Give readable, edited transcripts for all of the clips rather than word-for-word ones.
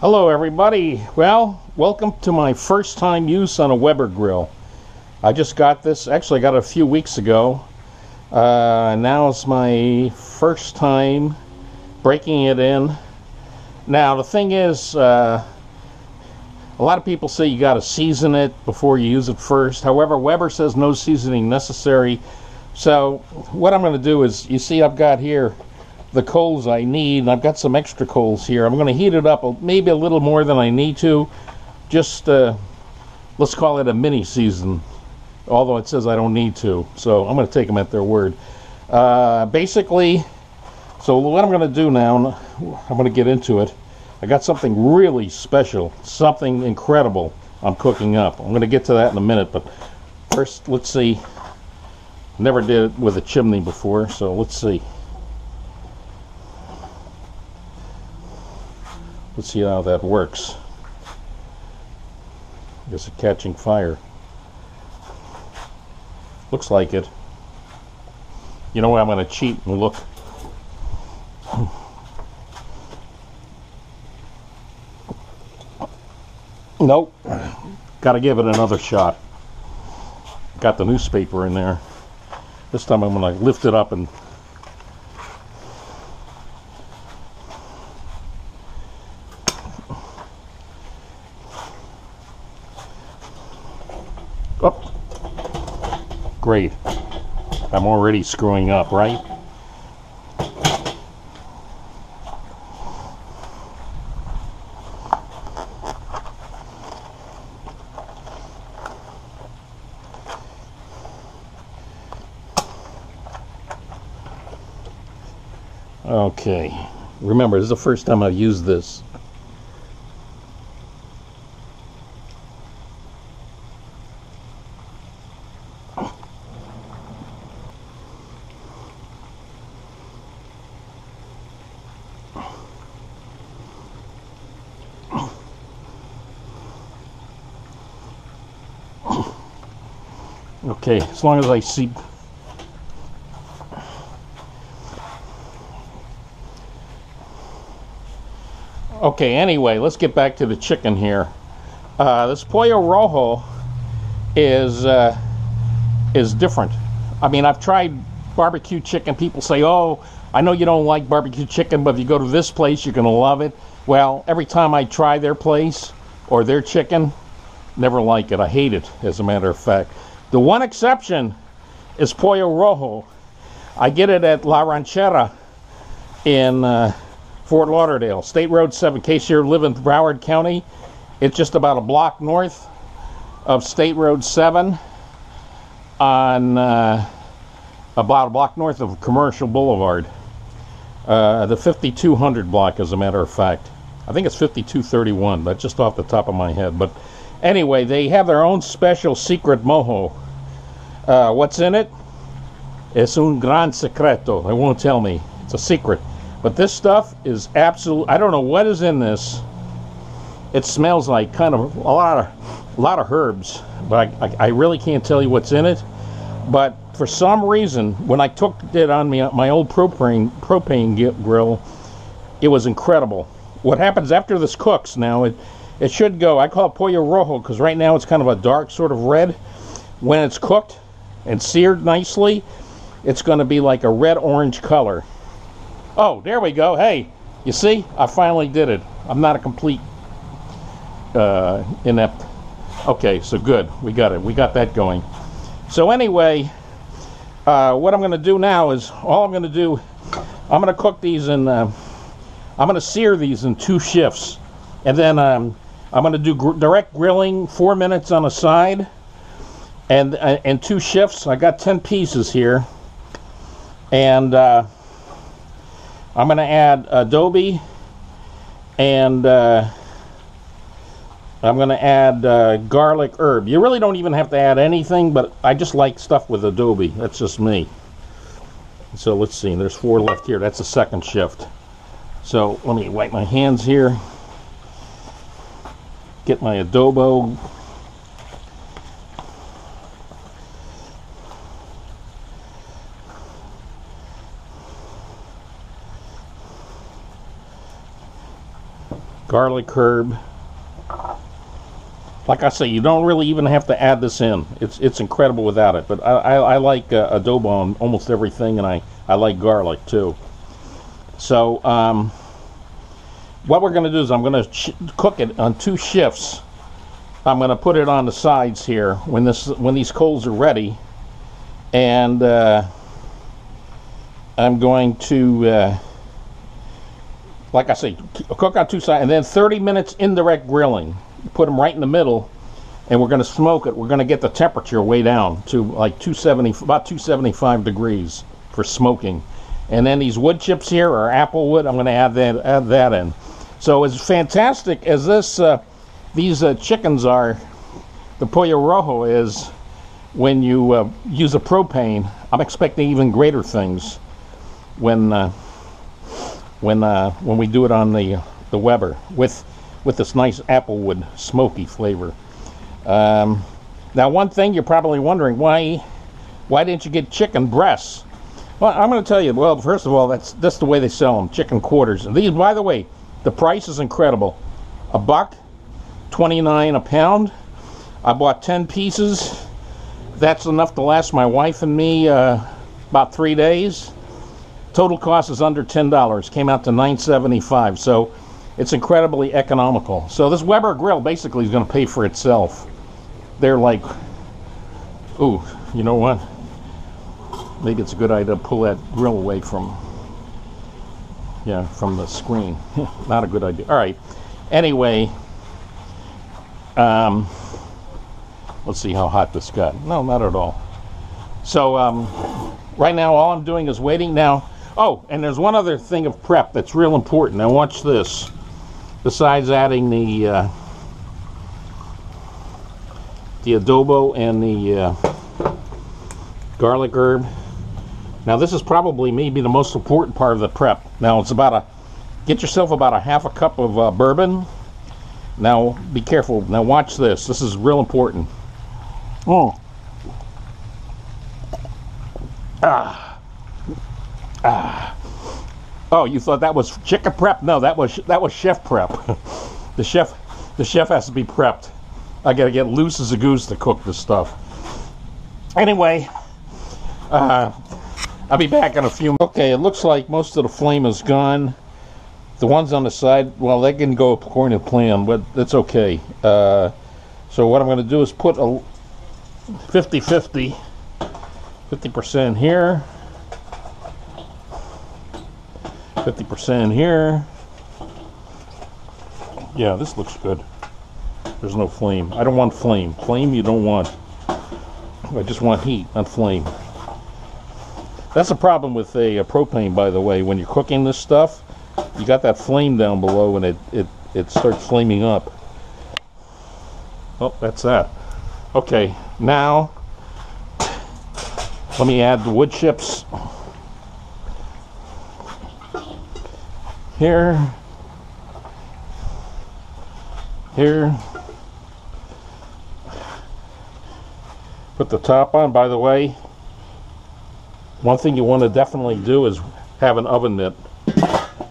Hello everybody. Well, welcome to my first time use on a Weber grill. I just got this, actually I got it a few weeks ago. Now it's my first time breaking it in. Now the thing is, a lot of people say you got to season it before you use it first. However, Weber says no seasoning necessary. So what I'm going to do is, you see I've got here the coals I need, and I've got some extra coals here. I'm going to heat it up maybe a little more than I need to. Just let's call it a mini season, although it says I don't need to. So I'm going to take them at their word. Basically, so what I'm going to do now, I'm going to get into it. I got something really special, something incredible I'm cooking up. I'm going to get to that in a minute, but first let's see. Never did it with a chimney before, so let's see. Let's see how that works. I guess it's catching fire. Looks like it. You know what? I'm going to cheat and look. Nope. Got to give it another shot. Got the newspaper in there. This time I'm going to lift it up and great. I'm already screwing up, right? Okay. Remember, this is the first time I've used this. Okay, as long as I see. Okay, anyway, let's get back to the chicken here. This Pollo Rojo is different. I mean, I've tried barbecue chicken. People say, oh, I know you don't like barbecue chicken, but if you go to this place, you're going to love it. Well, every time I try their place or their chicken, never like it. I hate it, as a matter of fact. The one exception is Pollo Rojo. I get it at La Ranchera in Fort Lauderdale, State Road 7. In case you live in Broward County, it's just about a block north of State Road 7 on about a block north of Commercial Boulevard. The 5200 block, as a matter of fact. I think it's 5231, but just off the top of my head. But anyway, they have their own special secret mojo. What's in it? Es un gran secreto. They won't tell me. It's a secret. But this stuff is absolute. I don't know what is in this. It smells like kind of a lot of herbs, but I really can't tell you what's in it. But for some reason, when I took it on my old propane grill, it was incredible. What happens after this cooks now? It should go. I call it Pollo Rojo because right now it's kind of a dark sort of red. When it's cooked and seared nicely, it's going to be like a red-orange color. Oh, there we go. Hey, you see? I finally did it. I'm not a complete inept. Okay, so good. We got it. We got that going. So anyway, what I'm going to do now is, all I'm going to do, I'm going to cook these in, I'm going to sear these in 2 shifts. And then I'm going to do direct grilling, 4 minutes on a side. And 2 shifts. I got 10 pieces here. And I'm going to add adobe, and I'm going to add garlic herb. You really don't even have to add anything, but I just like stuff with adobe. That's just me. So let's see. There's 4 left here. That's the 2nd shift. So let me wipe my hands here. Get my adobo. garlic herb. Like I say, you don't really even have to add this in. It's incredible without it. But I like adobo on almost everything, and I like garlic too. So what we're going to do is I'm going to cook it on 2 shifts. I'm going to put it on the sides here when these coals are ready, and I'm going to, like I say, cook on 2 sides, and then 30 minutes indirect grilling. Put them right in the middle, and we're going to smoke it. We're going to get the temperature way down to like about 275 degrees for smoking. And then these wood chips here are apple wood. I'm going to add that in. So as fantastic as these chickens are, the Pollo Rojo is, when you use a propane, I'm expecting even greater things when we do it on the Weber with this nice applewood smoky flavor. Now, one thing you're probably wondering, why didn't you get chicken breasts? Well, I'm going to tell you. Well, first of all, that's the way they sell them, chicken quarters. And these, by the way, the price is incredible. $1.29 a pound. I bought 10 pieces. That's enough to last my wife and me about 3 days. Total cost is under $10. Came out to $9.75. So it's incredibly economical. So this Weber grill basically is going to pay for itself. They're like, ooh, you know what? Maybe it's a good idea to pull that grill away from the screen. Not a good idea. All right. Anyway, let's see how hot this got. No, not at all. So right now, all I'm doing is waiting now. Oh, and there's one other thing of prep that's real important. Now watch this. Besides adding the adobo and the garlic herb. Now this is probably maybe the most important part of the prep. Now it's get yourself about a half a cup of bourbon. Now be careful. Now watch this. This is real important. Oh. Oh, you thought that was chicken prep? No, that was chef prep. The chef has to be prepped. I got to get loose as a goose to cook this stuff. Anyway, I'll be back in a few minutes. Okay, it looks like most of the flame is gone. The ones on the side, well, they can go according to plan, but that's okay. So what I'm going to do is put a 50% here, 50% here. Yeah, this looks good. There's no flame. I don't want flame. Flame you don't want. I just want heat, not flame. That's a problem with a propane, by the way. When you're cooking this stuff, you got that flame down below and it starts flaming up. Oh, that's that. Okay, now let me add the wood chips. Here. Put the top on. By the way, one thing you want to definitely do is have an oven mitt.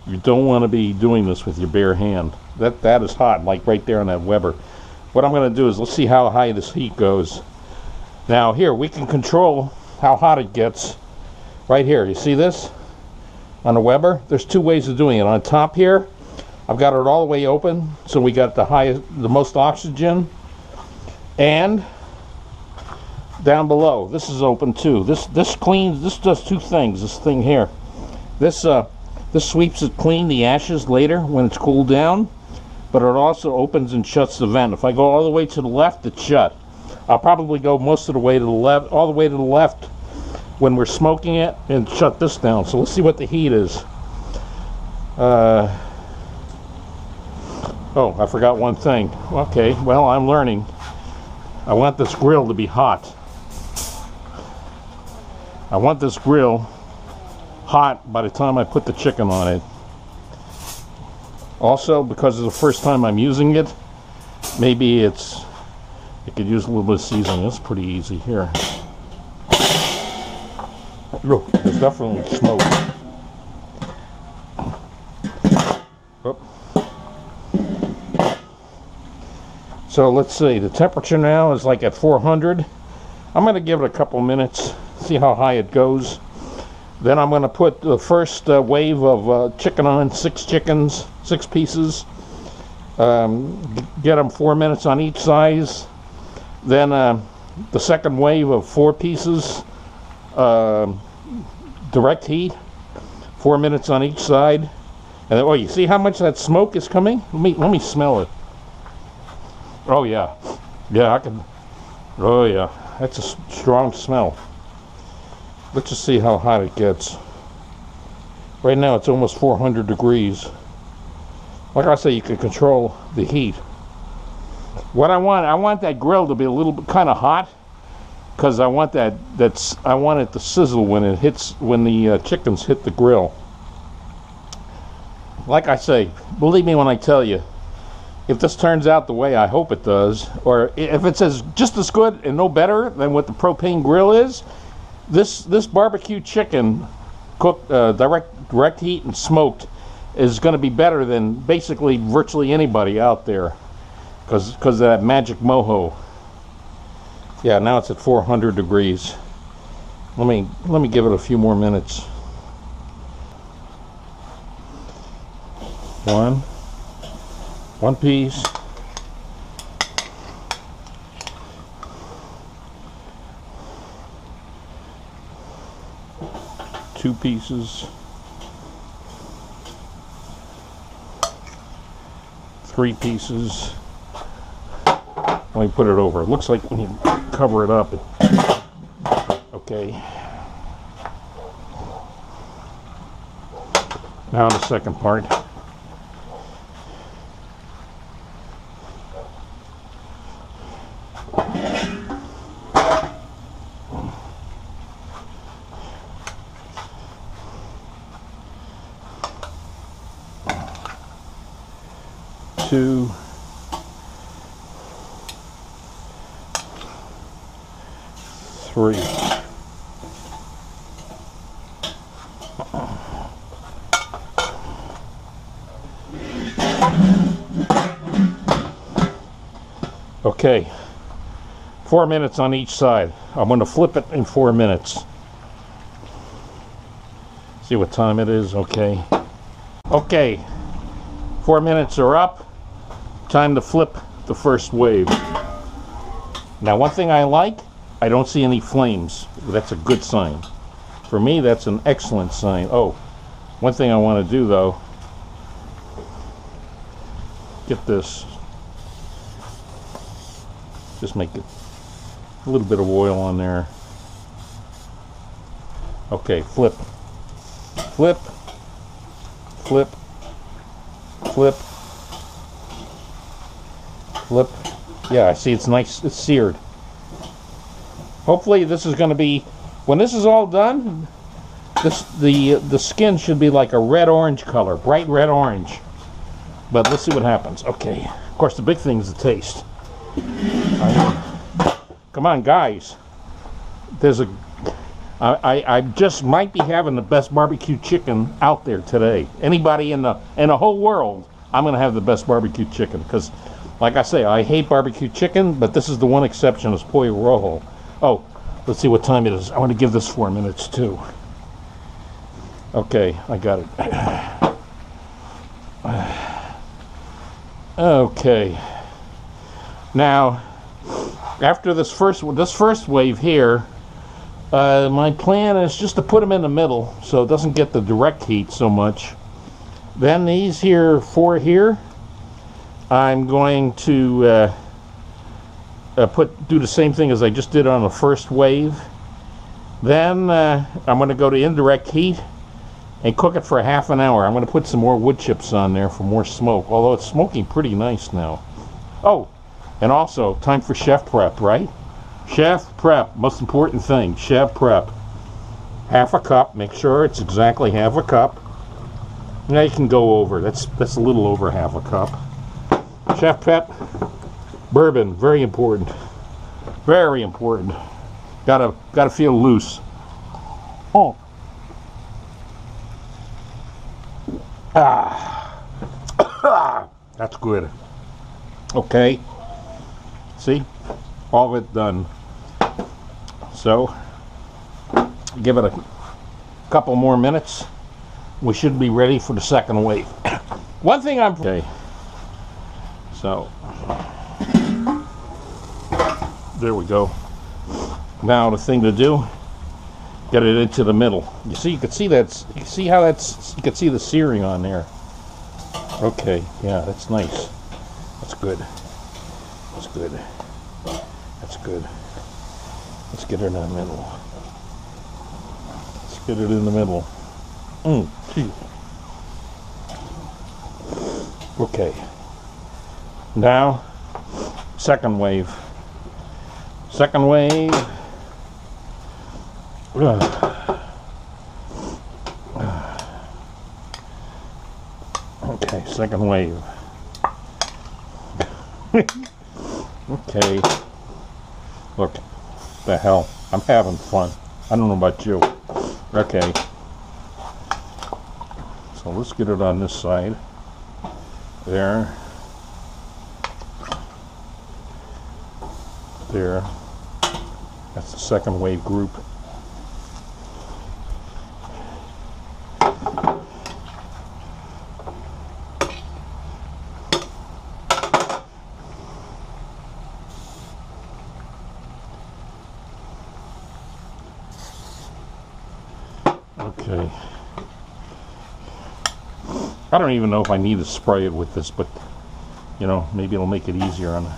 You don't want to be doing this with your bare hand. That is hot, like right there on that Weber. What I'm going to do is, let's see how high this heat goes. Now here, we can control how hot it gets. Right here, you see this? On the Weber, there's 2 ways of doing it. On top here, I've got it all the way open, so we got the most oxygen. And down below, this is open too. This does 2 things. This thing here, this sweeps it clean, the ashes later when it's cooled down, but it also opens and shuts the vent. If I go all the way to the left, it's shut. I'll probably go most of the way to the left, all the way to the left when we're smoking it, and shut this down. So let's see what the heat is. Oh, I forgot one thing. Okay, well, I'm learning. I want this grill to be hot. I want this grill hot by the time I put the chicken on it. Also, because it's the first time I'm using it, maybe it could use a little bit of seasoning. It's pretty easy here. Look, there's definitely smoke. Oh. So let's see, the temperature now is like at 400. I'm going to give it a couple minutes, see how high it goes. Then I'm going to put the first wave of chicken on, 6 chickens, 6 pieces. Get them 4 minutes on each side. Then the second wave of 4 pieces, direct heat, 4 minutes on each side. And then, oh, you see how much that smoke is coming? Let me smell it. Oh yeah, yeah, I can. Oh yeah, that's a strong smell. Let's just see how hot it gets. Right now it's almost 400 degrees. Like I say, you can control the heat. What I want that grill to be a little bit kind of hot, because I want I want it to sizzle when the chickens hit the grill. Like I say, believe me when I tell you, if this turns out the way I hope it does, or if it's just as good and no better than what the propane grill is, this barbecue chicken cooked direct heat and smoked is going to be better than basically virtually anybody out there, because of that magic mojo. Yeah, now it's at 400 degrees. Let me give it a few more minutes. One piece. 2 pieces. 3 pieces. Let me put it over. It looks like when you cover it up, okay. Now the second part. Two, three. Okay, 4 minutes on each side. I'm going to flip it in 4 minutes. See what time it is. Okay. Okay, 4 minutes are up. Time to flip the first wave. Now, one thing I like, I don't see any flames. That's a good sign. For me, that's an excellent sign. Oh, one thing I want to do though, get this, just make it a little bit of oil on there. Okay, flip, flip, flip, flip, flip. Yeah, I see it's nice, it's seared. Hopefully this is going to be, when this is all done, the skin should be like a red-orange color, bright red-orange. But let's see what happens. Okay, of course the big thing is the taste. Come on, guys. I just might be having the best barbecue chicken out there today. Anybody in the whole world, I'm going to have the best barbecue chicken, because like I say, I hate barbecue chicken, but this is the one exception, is Pollo Rojo. Oh, let's see what time it is. I want to give this 4 minutes too. Okay, I got it. Okay. Now, after this first wave here, my plan is just to put them in the middle so it doesn't get the direct heat so much. Then these here 4 here, I'm going to do the same thing as I just did on the first wave. Then I'm going to go to indirect heat and cook it for half an hour. I'm going to put some more wood chips on there for more smoke, although it's smoking pretty nice now. Oh, and also time for chef prep, right? Chef prep, most important thing, chef prep. Half a cup, make sure it's exactly half a cup. Now you can go over, that's a little over half a cup. Chef prep, bourbon, very important. Very important. Gotta feel loose. Oh. Ah. That's good. Okay. See? All of it done. So, give it a couple more minutes. We should be ready for the second wave. One thing I'm... Okay. So, there we go. Now the thing to do, get it into the middle. You can see that's, you see how that's, you can see the searing on there. Okay, yeah, that's nice. That's good. That's good. That's good. Let's get it in the middle. Let's get it in the middle. Gee. Okay. Now, second wave. Second wave. Okay, second wave. Okay. Look, the hell, I'm having fun. I don't know about you. Okay. So let's get it on this side. There. There. That's the second wave group. Okay. I don't even know if I need to spray it with this, but you know, maybe it'll make it easier on the...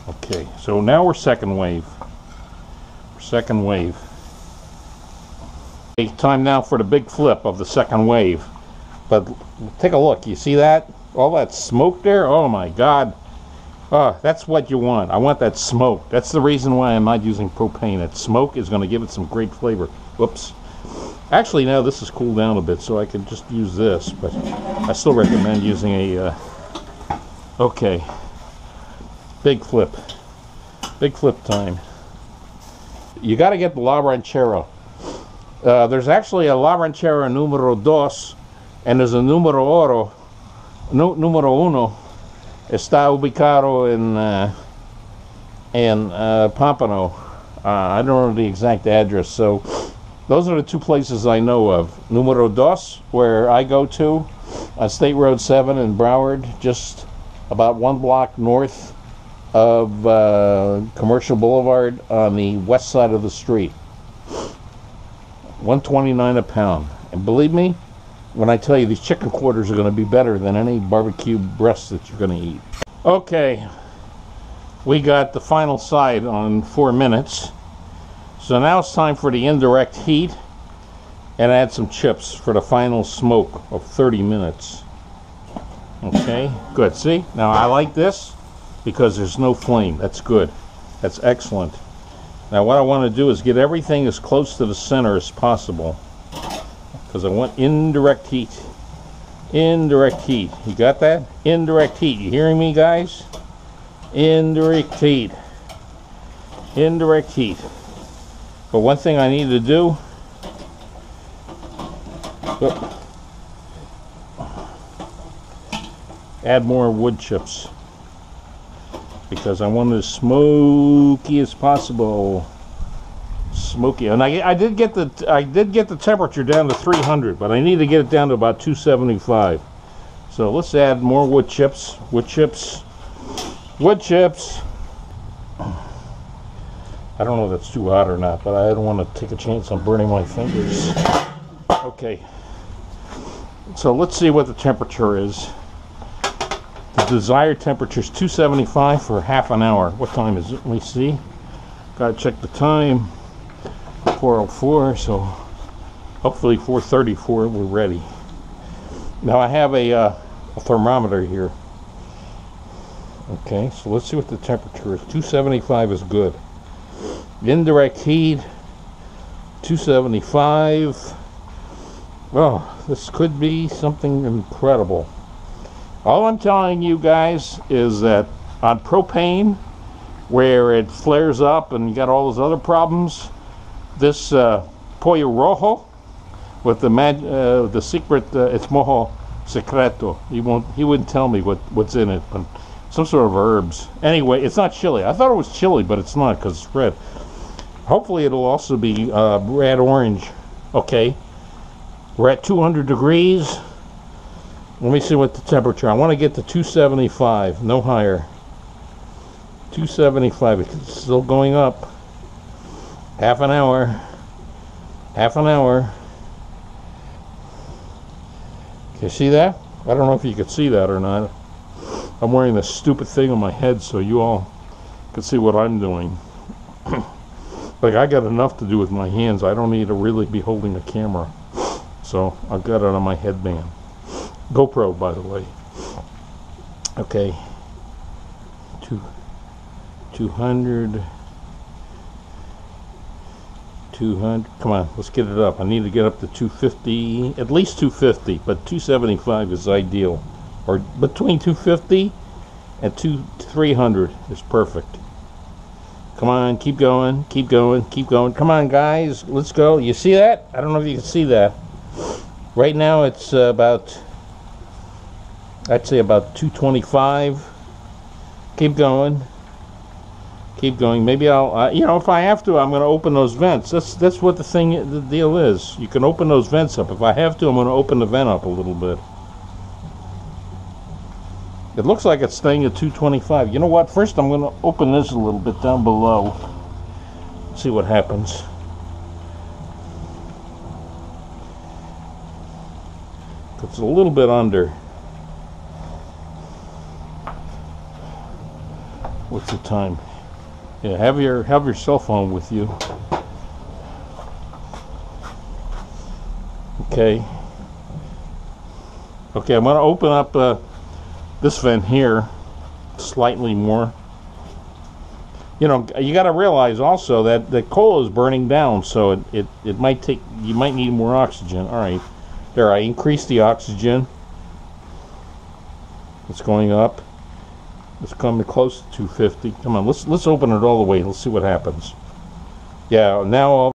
Okay, so now we're second wave. Second wave. Okay, time now for the big flip of the second wave. But take a look, you see that? All that smoke there? Oh my God. Oh, that's what you want. I want that smoke. That's the reason why I'm not using propane. That smoke is going to give it some great flavor. Whoops. Actually, now this has cooled down a bit, so I can just use this, but I still recommend using a... Okay. Big flip. Big flip time. You got to get the La Ranchera. There's actually a La Ranchera numero dos, and there's a numero oro. Numero uno está ubicado in Pompano. I don't know the exact address, so those are the two places I know of. Numero dos, where I go to, on State Road 7 in Broward, just about 1 block north of Commercial Boulevard on the west side of the street. $1.29 a pound. And believe me when I tell you, these chicken quarters are going to be better than any barbecue breasts that you're going to eat. Okay, we got the final side on 4 minutes. So now it's time for the indirect heat and add some chips for the final smoke of 30 minutes. Okay, good. See, now I like this because there's no flame. That's good. That's excellent. Now what I want to do is get everything as close to the center as possible, because I want indirect heat. Indirect heat. You got that? Indirect heat. You hearing me, guys? Indirect heat. Indirect heat. But one thing I need to do... add more wood chips, because I want it as smoky as possible. Smoky, and I did get the temperature down to 300, but I need to get it down to about 275. So let's add more wood chips. Wood chips. Wood chips. I don't know if that's too hot or not, but I don't want to take a chance on burning my fingers. Okay. So let's see what the temperature is. The desired temperature is 275 for half an hour. What time is it? Let me see. Gotta check the time. 4:04, so hopefully 4:34 we're ready. Now I have a thermometer here. Okay, so let's see what the temperature is. 275 is good. Indirect heat, 275. Well, this could be something incredible. All I'm telling you guys is that on propane, where it flares up and you got all those other problems, this Pollo Rojo with the secret, it's mojo secreto. He wouldn't tell me what's in it, but Some sort of herbs. Anyway, it's not chili. I thought it was chili, but it's not because it's red. Hopefully it'll also be red orange. Okay. We're at 200 degrees. Let me see what the temperature. I want to get to 275, no higher. 275. It's still going up. Half an hour. Half an hour. Can you see that? I don't know if you can see that or not. I'm wearing this stupid thing on my head so you all can see what I'm doing. Like, I got enough to do with my hands. I don't need to really be holding a camera. So I've got it on my headband. GoPro, by the way. Okay. 200. 200. Come on, let's get it up. I need to get up to 250, at least 250, but 275 is ideal. Or between 250 and 300 is perfect. Come on, keep going, keep going, keep going. Come on, guys, let's go. You see that? I don't know if you can see that. Right now it's about, I'd say about 225. Keep going. Keep going. Maybe I'll, you know, if I have to, I'm going to open those vents. That's what the deal is. You can open those vents up. If I have to, I'm going to open the vent up a little bit. It looks like it's staying at 225. You know what? First, I'm going to open this a little bit down below. See what happens. It's a little bit under. What's the time? Yeah, have your cell phone with you. Okay. Okay, I'm going to open up this vent here slightly more. You know, you got to realize also that the coal is burning down, so it might take, you might need more oxygen. All right, there, I increased the oxygen. It's going up. It's coming close to 250. Come on, let's open it all the way. Let's see what happens. Yeah, now